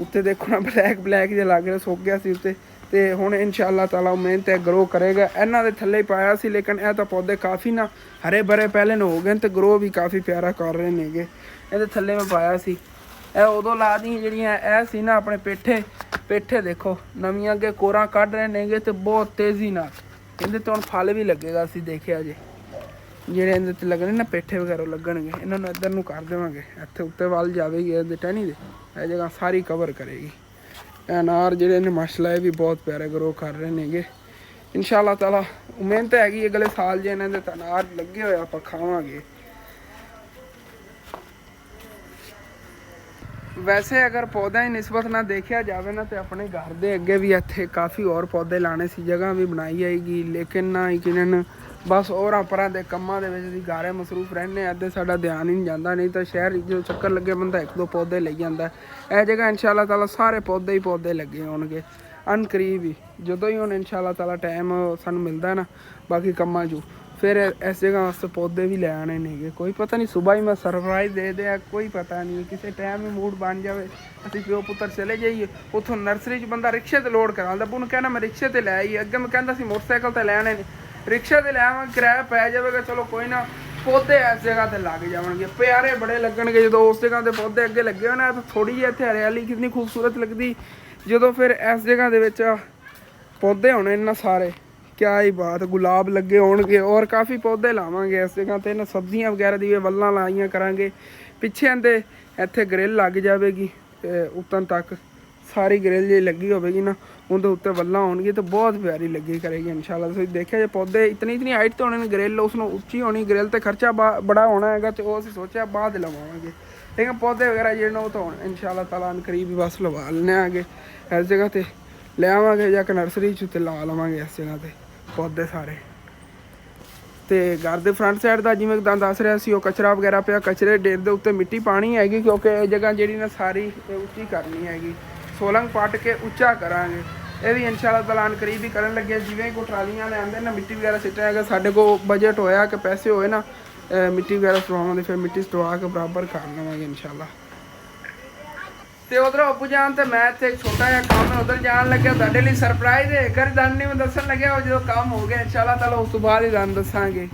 ਉੱਤੇ ਦੇਖੋ ਨਾ ਬਲੈਕ ਜਿਹੇ ਲੱਗ ਰਿਹਾ, ਸੁੱਕ ਗਿਆ ਸੀ ਉੱਤੇ, ਤੇ ਹੁਣ ਇਨਸ਼ਾਅੱਲਾ ਤਾਲਾ ਉਮੀਦ ਹੈ ਗਰੋ ਕਰੇਗਾ। ਇਹਨਾਂ ਦੇ ਥੱਲੇ ਪਾਇਆ ਸੀ ਲੇਕਿਨ ਇਹ ਤਾਂ ਪੌਦੇ ਕਾਫੀ ਨਾ ਹਰੇ ਭਰੇ ਪਹਿਲੇ ਨੂੰ ਹੋ ਗਏ ਤੇ ਗਰੋ ਵੀ ਕਾਫੀ ਪਿਆਰਾ ਕਰ ਰਹੇ ਨੇਗੇ। ਇਹਦੇ ਥੱਲੇ ਮੈਂ ਪਾਇਆ ਸੀ, ਇਹ ਉਦੋਂ ਲਾ ਦੀਆਂ ਜਿਹੜੀਆਂ ਇਹ ਸੀ ਨਾ ਆਪਣੇ ਪੇਠੇ ਦੇਖੋ ਨਵੀਆਂ ਅੱਗੇ ਕੋਰਾਂ ਕੱਢ ਰਹੇ ਨੇਗੇ ਤੇ ਬਹੁਤ ਤੇਜ਼ੀ ਨਾਲ। ਇਹਦੇ ਤੋਂ ਹੁਣ ਫਲ ਵੀ ਲੱਗੇਗਾ, ਅਸੀਂ ਦੇਖਿਆ ਜੇ ਜਿਹੜੇ ਇਹਦੇ ਤੇ ਲੱਗਣੇ ਨਾ ਪੇਠੇ ਵਗੈਰਾ ਲੱਗਣਗੇ। ਇਹਨਾਂ ਨੂੰ ਇੱਧਰ ਨੂੰ ਕਰ ਦੇਵਾਂਗੇ, ਇੱਥੇ ਉੱਤੇ ਵੱਲ ਜਾਵੇਗੀ ਇਹਦੇ ਟਹਿਣੀ ਦੇ, ਇਹ ਜਗ੍ਹਾ ਸਾਰੀ ਕਵਰ ਕਰੇਗੀ। ਅਨਾਰ ਜਿਹੜੇ ਨੇ ਮਾਸ਼ਾਅੱਲਾ ਇਹ ਵੀ ਬਹੁਤ ਪਿਆਰੇ ਗਰੋ ਕਰ ਰਹੇ ਨੇਗੇ। ਇਨਸ਼ਾਅੱਲਾ ਤਾਲਾ ਉਮੀਦ ਤਾਂ ਹੈਗੀ ਅਗਲੇ ਸਾਲ ਜੇ ਇਹਨਾਂ ਦੇ ਤਾਂ ਅਨਾਰ ਲੱਗੇ ਹੋਏ ਆਪਾਂ ਖਾਵਾਂਗੇ। ਵੈਸੇ ਅਗਰ ਪੌਦਾ ਹੀ ਨਿਸਬਤ ਨਾਲ ਦੇਖਿਆ ਜਾਵੇ ਨਾ ਤੇ ਆਪਣੇ ਘਰ ਦੇ ਅੱਗੇ ਵੀ ਇੱਥੇ ਕਾਫੀ ਹੋਰ ਪੌਦੇ ਲਾਣੇ ਸੀ, ਜਗ੍ਹਾ ਵੀ ਬਣਾਈ ਜਾਏਗੀ ਲੇਕਿਨ ਨਾ ਯਕੀਨਨ ਬਸ ਹੋਰਾਂ ਪਰਾਂ ਦੇ ਕੰਮਾਂ ਦੇ ਵਿੱਚ ਅਸੀਂ ਗਾਰੇ ਮਸਰੂਫ ਰਹਿੰਦੇ ਹਾਂ, ਅੱਧੇ ਸਾਡਾ ਧਿਆਨ ਹੀ ਨਹੀਂ ਜਾਂਦਾ। ਨਹੀਂ ਤਾਂ ਸ਼ਹਿਰ ਜਦੋਂ ਚੱਕਰ ਲੱਗੇ ਬੰਦਾ ਇੱਕ ਦੋ ਪੌਦੇ ਲਈ ਜਾਂਦਾ। ਇਹ ਜਗ੍ਹਾ ਇਨਸ਼ਾਅੱਲਾ ਤਾਲਾ ਸਾਰੇ ਪੌਦੇ ਹੀ ਪੌਦੇ ਲੱਗੇ ਹੋਣਗੇ ਅਨਕਰੀਬ ਹੀ, ਜਦੋਂ ਹੀ ਹੁਣ ਇਨਸ਼ਾਅੱਲਾ ਤਾਲਾ ਟਾਈਮ ਸਾਨੂੰ ਮਿਲਦਾ ਨਾ ਬਾਕੀ ਕੰਮਾਂ 'ਚੋਂ ਫਿਰ ਇਸ ਜਗ੍ਹਾ ਵਾਸਤੇ ਪੌਦੇ ਵੀ ਲੈ ਆਉਣੇ ਨੇਗੇ। ਕੋਈ ਪਤਾ ਨਹੀਂ ਸੁਬਾਹ ਹੀ ਮੈਂ ਸਰਪ੍ਰਾਈਜ਼ ਦੇ ਦਿਆ, ਕੋਈ ਪਤਾ ਨਹੀਂ ਕਿਸੇ ਟਾਈਮ ਹੀ ਮੂਡ ਬਣ ਜਾਵੇ ਅਸੀਂ ਪਿਓ ਪੁੱਤਰ ਚਲੇ ਜਾਈਏ। ਉੱਥੋਂ ਨਰਸਰੀ 'ਚ ਬੰਦਾ ਰਿਕਸ਼ੇ 'ਤੇ ਲੋਡ ਕਰਾਉਂਦਾ, ਉਹਨੂੰ ਕਹਿਣਾ ਮੈਂ ਰਿਕਸ਼ੇ 'ਤੇ ਲੈ ਆਈ। ਅੱਗੇ ਮੈਂ ਕਹਿੰਦਾ ਸੀ ਮੋਟਰਸਾਈਕਲ 'ਤੇ ਲੈਣੇ ਨੇ, ਰਿਕਸ਼ੇ 'ਤੇ ਲੈ ਆਵਾਂਗੇ ਕਿਰਾਇਆ ਪੈ ਜਾਵੇਗਾ, ਚਲੋ ਕੋਈ ਨਾ ਪੌਦੇ ਇਸ ਜਗ੍ਹਾ 'ਤੇ ਲੱਗ ਜਾਣਗੇ, ਪਿਆਰੇ ਬੜੇ ਲੱਗਣਗੇ। ਜਦੋਂ ਉਸ ਜਗ੍ਹਾ 'ਤੇ ਪੌਦੇ ਅੱਗੇ ਲੱਗੇ ਹੋਏ ਨਾ ਤਾਂ ਥੋੜ੍ਹੀ ਜਿਹੀ ਇੱਥੇ ਹਰਿਆਲੀ ਕਿੰਨੀ ਖੂਬਸੂਰਤ ਲੱਗਦੀ। ਜਦੋਂ ਫਿਰ ਇਸ ਜਗ੍ਹਾ ਦੇ ਵਿੱਚ ਪੌਦੇ ਹੋਣੇ ਨਾ ਸਾਰੇ, ਕਿਆ ਹੀ ਬਾਤ, ਗੁਲਾਬ ਲੱਗੇ ਹੋਣਗੇ ਔਰ ਕਾਫੀ ਪੌਦੇ ਲਾਵਾਂਗੇ ਇਸ ਜਗ੍ਹਾ 'ਤੇ ਨਾ, ਸਬਜ਼ੀਆਂ ਵਗੈਰਾ ਦੀ ਵੱਲਾਂ ਲਾਈਆਂ ਕਰਾਂਗੇ। ਪਿੱਛੇ ਆਂਦੇ ਇੱਥੇ ਗ੍ਰਿਲ ਲੱਗ ਜਾਵੇਗੀ ਉੱਤੋਂ ਤੱਕ, ਸਾਰੀ ਗ੍ਰਿਲ ਜੇ ਲੱਗੀ ਹੋਵੇਗੀ ਨਾ ਉਹਦੇ ਉੱਤੇ ਵੱਲਾਂ ਹੋਣਗੀਆਂ ਤਾਂ ਬਹੁਤ ਪਿਆਰੀ ਲੱਗੀ ਕਰੇਗੀ ਇਨਸ਼ਾਅੱਲਾ। ਤੁਸੀਂ ਦੇਖਿਆ ਜੇ ਪੌਦੇ ਇਤਨੀ ਹਾਈਟ 'ਤੇ ਹੋਣੇ ਨੇ, ਗ੍ਰਿਲ ਉਸ ਨੂੰ ਉੱਚੀ ਹੋਣੀ, ਗ੍ਰਿਲ 'ਤੇ ਖਰਚਾ ਬੜਾ ਹੋਣਾ ਹੈਗਾ ਤੇ ਉਹ ਅਸੀਂ ਸੋਚਿਆ ਬਾਅਦ ਲਵਾਵਾਂਗੇ। ਲੇਕਿਨ ਪੌਦੇ ਵਗੈਰਾ ਜਿਹੜੇ ਨੇ ਉਹ ਤਾਂ ਹੁਣ ਇਨਸ਼ਾਅੱਲਾ ਤਾਲਾ ਕਰੀਬ ਹੀ ਬਸ ਲਵਾ ਲੈਣੇ ਆਗੇ। ਇਸ ਜਗ੍ਹਾ 'ਤੇ ਲੈ ਆਵਾਂਗੇ ਜਾਂ ਕਿ ਨਰਸਰੀ 'ਚ ਤੇ ਲਾ ਲਵਾਂਗੇ ਇਸ ਜਗ੍ਹਾ 'ਤੇ ਪੌਦੇ ਸਾਰੇ। ਤੇ ਘਰ ਦੇ ਫਰੰਟ ਸਾਈਡ ਦਾ ਜਿਵੇਂ ਤੁਹਾਨੂੰ ਦੱਸ ਰਿਹਾ ਸੀ ਉਹ ਕਚਰਾ ਵਗੈਰਾ ਪਿਆ, ਕਚਰੇ ਢੇਰ ਦੇ ਉੱਤੇ ਮਿੱਟੀ ਪਾਣੀ ਹੈਗੀ ਕਿਉਂਕਿ ਇਹ ਜਗ੍ਹਾ ਜਿਹੜੀ ਨਾ ਸਾਰੀ ਉੱਚੀ ਕਰਨੀ ਹੈਗੀ, ਸੋਲੰਗ ਪੱਟ ਕੇ ਉੱਚਾ ਕਰਾਂਗੇ। ਇਹ ਵੀ ਇਨਸ਼ਾਅੱਲਾ ਤਾਲਾ ਕਰੀਬ ਹੀ ਕਰਨ ਲੱਗੇ। ਜਿਵੇਂ ਕੋਈ ਟਰਾਲੀਆਂ ਲਿਆਉਂਦੇ ਨਾ ਮਿੱਟੀ ਵਗੈਰਾ ਸਿੱਟਿਆ ਹੈਗਾ, ਸਾਡੇ ਕੋਲ ਬਜਟ ਹੋਇਆ ਕਿ ਪੈਸੇ ਹੋਏ ਨਾ ਮਿੱਟੀ ਵਗੈਰਾ ਸਟਵਾਵਾਂਗੇ, ਫਿਰ ਮਿੱਟੀ ਸਟਵਾ ਕੇ ਬਰਾਬਰ ਕਰ ਲਵਾਂਗੇ ਇਨਸ਼ਾਅੱਲਾ। ਤੇ ਉਧਰੋਂ ਅੱਬੂ ਜਾਨ ਤੇ ਮੈਂ ਇੱਥੇ ਛੋਟਾ ਜਿਹਾ ਕੰਮ ਉਧਰ ਜਾਣ ਲੱਗਿਆ, ਤੁਹਾਡੇ ਲਈ ਸਰਪ੍ਰਾਈਜ਼ ਹੈ। ਘਰ ਤੁਹਾਨੂੰ ਨਹੀਂ ਮੈਂ ਦੱਸਣ ਲੱਗਿਆ, ਉਹ ਜਦੋਂ ਕੰਮ ਹੋ ਗਿਆ ਇਨਸ਼ਾਅੱਲਾ ਤਾਲਾ ਉਸ ਤੋਂ ਬਾਅਦ ਹੀ ਤੁਹਾਨੂੰ ਦੱਸਾਂਗੇ।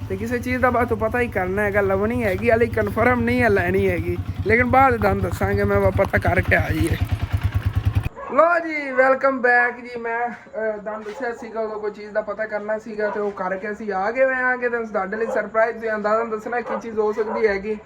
ਤੇ ਕਿਸੇ ਚੀਜ਼ ਦਾ ਬਾਅਦ ਤੋਂ ਪਤਾ ਹੀ ਕਰਨਾ ਹੈਗਾ, ਲੱਭਣੀ ਹੈਗੀ ਹਾਲੇ ਕਨਫਰਮ ਨਹੀਂ ਹੈ ਲੈਣੀ ਹੈਗੀ, ਲੇਕਿਨ ਬਾਅਦ ਤੁਹਾਨੂੰ ਦੱਸਾਂਗੇ। ਮੈਂ ਪਤਾ ਕਰਕੇ ਆ ਜਾਈਏ। ਲੋ ਜੀ ਵੈਲਕਮ ਬੈਕ ਜੀ। ਮੈਂ ਤੁਹਾਨੂੰ ਦੱਸਿਆ ਸੀਗਾ ਉਦੋਂ ਕੋਈ ਚੀਜ਼ ਦਾ ਪਤਾ ਕਰਨਾ ਸੀਗਾ ਤੇ ਉਹ ਕਰਕੇ ਅਸੀਂ ਆ ਗਏ ਤੇ ਤੁਹਾਡੇ ਲਈ ਸਰਪ੍ਰਾਈਜ਼ ਦੇ ਅੰਦਾਜ਼ਾ ਦੱਸਣਾ ਕੀ ਚੀਜ਼ ਹੋ ਸਕਦੀ ਹੈਗੀ।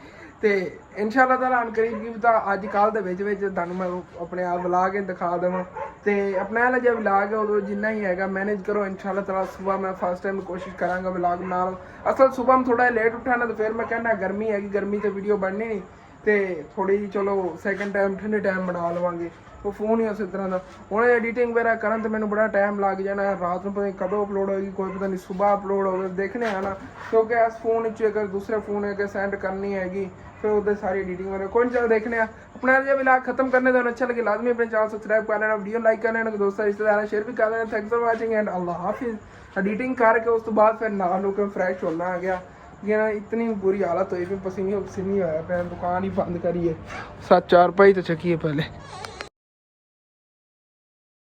ਤੇ ਇਨਸ਼ਾਅੱਲਾ ਤਾਲਾ ਕਰੀਬ ਕੀ ਤਾਂ ਅੱਜ ਕੱਲ੍ਹ ਦੇ ਵਿੱਚ ਤੁਹਾਨੂੰ ਮੈਂ ਆਪਣੇ ਆਪ ਵਲਾ ਕੇ ਦਿਖਾ ਦੇਵਾਂ। ਤੇ ਆਪਣਾ ਵਾਲਾ ਜਿਹਾ ਵਲਾਗ ਹੈ ਉਦੋਂ ਜਿੰਨਾ ਹੀ ਹੈਗਾ ਮੈਨੇਜ ਕਰੋ ਇਨਸ਼ਾਅੱਲਾ ਤਾਲਾ। ਸੁਬਾਹ ਮੈਂ ਫਸਟ ਟਾਈਮ ਕੋਸ਼ਿਸ਼ ਕਰਾਂਗਾ ਵਲਾਗ ਨਾਲ। ਅਸਲ ਸੁਬਾਹ ਮੈਂ ਥੋੜਾ ਲੇਟ ਉੱਠਾ ਨਾ, ਤਾਂ ਫਿਰ ਮੈਂ ਕਹਿੰਦਾ ਗਰਮੀ ਹੈਗੀ, ਗਰਮੀ ਤੇ ਵੀਡੀਓ ਬਣਨੀ ਨਹੀਂ, ਤੇ ਥੋੜੀ ਜਿਹੀ ਚਲੋ ਸੈਕਿੰਡ ਟਾਈਮ ਠੰਡੇ ਟਾਈਮ ਬਣਾ ਲਵਾਂਗੇ। ਉਹ ਫੋਨ ਹੀ ਉਸੇ ਤਰ੍ਹਾਂ ਦਾ। ਹੁਣ ਐਡੀਟਿੰਗ ਵਗੈਰਾ ਕਰਨ ਤੇ ਮੈਨੂੰ ਬੜਾ ਟਾਈਮ ਲੱਗ ਜਾਣਾ, ਰਾਤ ਨੂੰ ਪਤਾ ਕਦੋਂ ਅਪਲੋਡ ਹੋਏਗੀ ਕੋਈ ਪਤਾ ਨਹੀਂ, ਸੁਬਾਹ ਅਪਲੋਡ ਹੋਵੇ ਦੇਖਣੇ ਆਣਾ, ਕਿਉਂਕਿ ਇਸ ਫੋਨ ਵਿੱਚ ਅਗਰ ਦੂਸਰੇ ਫੋਨ ਹੈ ਕਿ ਸੈਂਡ ਕਰਨੀ ਹੈਗੀ फिर उधर सारी एडिटिंग वगैरह कोई चल देखने अपना जब व्लॉग खत्म करने तो अच्छा लगे लाजमी अपने चैनल सब्सक्राइब कर लेना, वीडियो लाइक कर लेना, दोस्तों रिश्तेदार शेयर भी कर लेना। थैंक्स फॉर वाचिंग एंड अल्लाह हाफिज़। एडिटिंग करके उस तो बाद फिर नहा नु के फ्रेश होना आ गया, ये ना इतनी बुरी हालत हुई, पसीनी होया पे, दुकान ही बंद करिए, 7-4 पाई तो चकिए पहले।